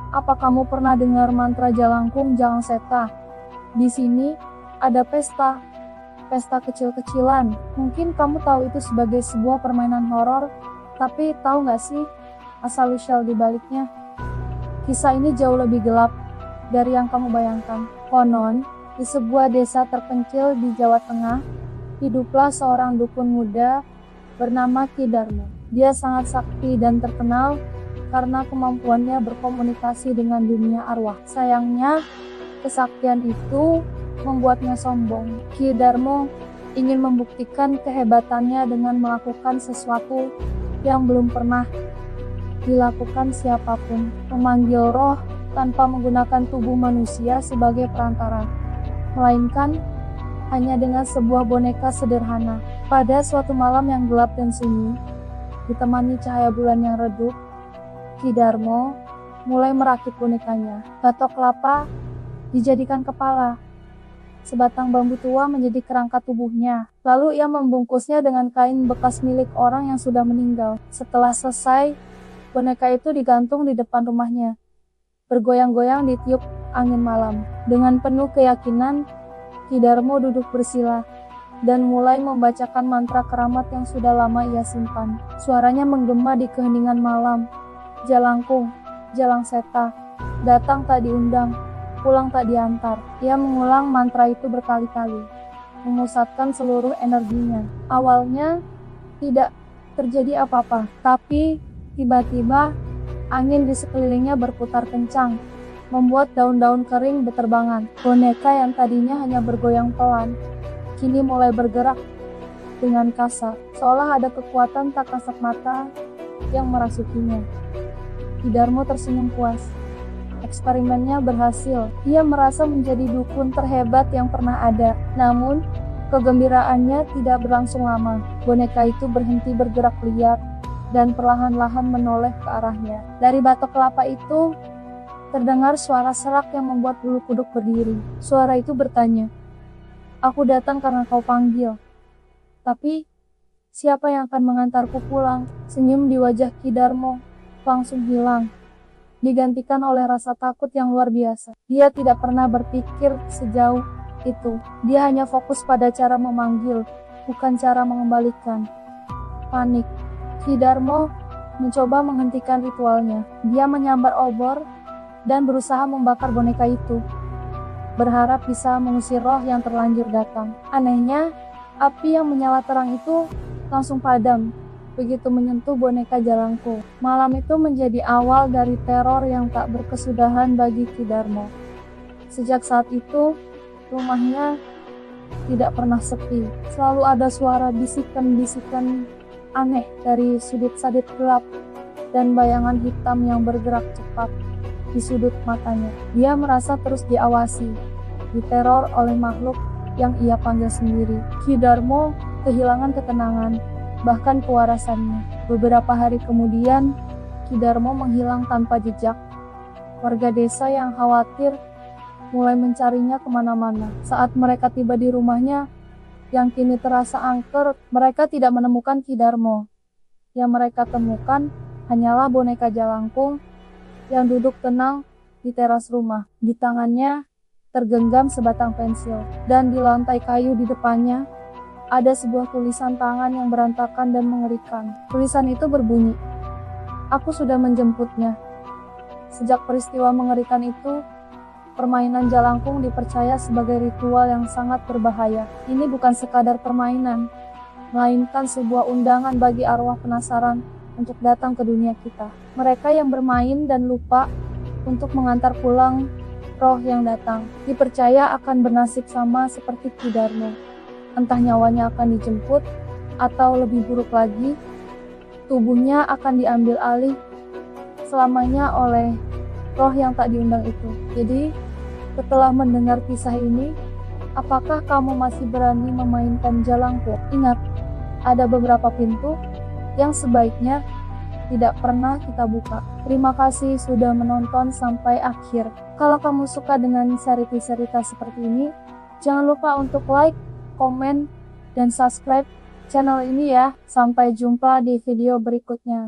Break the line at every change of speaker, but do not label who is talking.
Apa kamu pernah dengar mantra Jalangkung Jalang Seta? Di sini ada pesta kecil-kecilan. Mungkin kamu tahu itu sebagai sebuah permainan horor, tapi tahu nggak sih asal-usul di baliknya? Kisah ini jauh lebih gelap dari yang kamu bayangkan. Konon, di sebuah desa terpencil di Jawa Tengah, hiduplah seorang dukun muda bernama Ki Darmo. Dia sangat sakti dan terkenal karena kemampuannya berkomunikasi dengan dunia arwah. Sayangnya, kesaktian itu membuatnya sombong. Ki Darmo ingin membuktikan kehebatannya dengan melakukan sesuatu yang belum pernah dilakukan siapapun, memanggil roh tanpa menggunakan tubuh manusia sebagai perantara, melainkan hanya dengan sebuah boneka sederhana. Pada suatu malam yang gelap dan sunyi, ditemani cahaya bulan yang redup, Ki Darmo mulai merakit bonekanya. Batok kelapa dijadikan kepala, sebatang bambu tua menjadi kerangka tubuhnya. Lalu ia membungkusnya dengan kain bekas milik orang yang sudah meninggal. Setelah selesai, boneka itu digantung di depan rumahnya, bergoyang-goyang ditiup angin malam. Dengan penuh keyakinan, Ki Darmo duduk bersila dan mulai membacakan mantra keramat yang sudah lama ia simpan. Suaranya menggema di keheningan malam. Jalangkung, Jalang Seta, datang tak diundang, pulang tak diantar. Ia mengulang mantra itu berkali-kali, memusatkan seluruh energinya. Awalnya tidak terjadi apa-apa, tapi tiba-tiba angin di sekelilingnya berputar kencang, membuat daun-daun kering beterbangan. Boneka yang tadinya hanya bergoyang pelan, kini mulai bergerak dengan kasar, seolah ada kekuatan tak kasat mata yang merasukinya. Ki Darmo tersenyum puas. Eksperimennya berhasil. Ia merasa menjadi dukun terhebat yang pernah ada. Namun, kegembiraannya tidak berlangsung lama. Boneka itu berhenti bergerak liar dan perlahan-lahan menoleh ke arahnya. Dari batok kelapa itu, terdengar suara serak yang membuat bulu kuduk berdiri. Suara itu bertanya, "Aku datang karena kau panggil. Tapi, siapa yang akan mengantarku pulang?" Senyum di wajah Ki Darmo langsung hilang, digantikan oleh rasa takut yang luar biasa. Dia tidak pernah berpikir sejauh itu. Dia hanya fokus pada cara memanggil, bukan cara mengembalikan. Panik, Ki Darmo mencoba menghentikan ritualnya. Dia menyambar obor dan berusaha membakar boneka itu, berharap bisa mengusir roh yang terlanjur datang. Anehnya, api yang menyala terang itu langsung padam begitu menyentuh boneka Jalangkung. Malam itu menjadi awal dari teror yang tak berkesudahan bagi Ki Darmo. Sejak saat itu, rumahnya tidak pernah sepi. Selalu ada suara bisikan-bisikan aneh dari sudut-sudut gelap dan bayangan hitam yang bergerak cepat di sudut matanya. Dia merasa terus diawasi, diteror oleh makhluk yang ia panggil sendiri. Ki Darmo kehilangan ketenangan, bahkan kewarasannya. Beberapa hari kemudian, Ki Darmo menghilang tanpa jejak. Warga desa yang khawatir mulai mencarinya kemana-mana. Saat mereka tiba di rumahnya, yang kini terasa angker, mereka tidak menemukan Ki Darmo. Yang mereka temukan hanyalah boneka Jalangkung yang duduk tenang di teras rumah. Di tangannya tergenggam sebatang pensil, dan di lantai kayu di depannya ada sebuah tulisan tangan yang berantakan dan mengerikan. Tulisan itu berbunyi, "Aku sudah menjemputnya." Sejak peristiwa mengerikan itu, permainan Jalangkung dipercaya sebagai ritual yang sangat berbahaya. Ini bukan sekadar permainan, melainkan sebuah undangan bagi arwah penasaran untuk datang ke dunia kita. Mereka yang bermain dan lupa untuk mengantar pulang roh yang datang, dipercaya akan bernasib sama seperti Ki Darmo. Entah nyawanya akan dijemput, atau lebih buruk lagi, tubuhnya akan diambil alih selamanya oleh roh yang tak diundang itu. Jadi, setelah mendengar kisah ini, apakah kamu masih berani memainkan Jalangkung? Ingat, ada beberapa pintu yang sebaiknya tidak pernah kita buka. Terima kasih sudah menonton sampai akhir. Kalau kamu suka dengan cerita seperti ini, jangan lupa untuk like, komen, dan subscribe channel ini ya. Sampai jumpa di video berikutnya.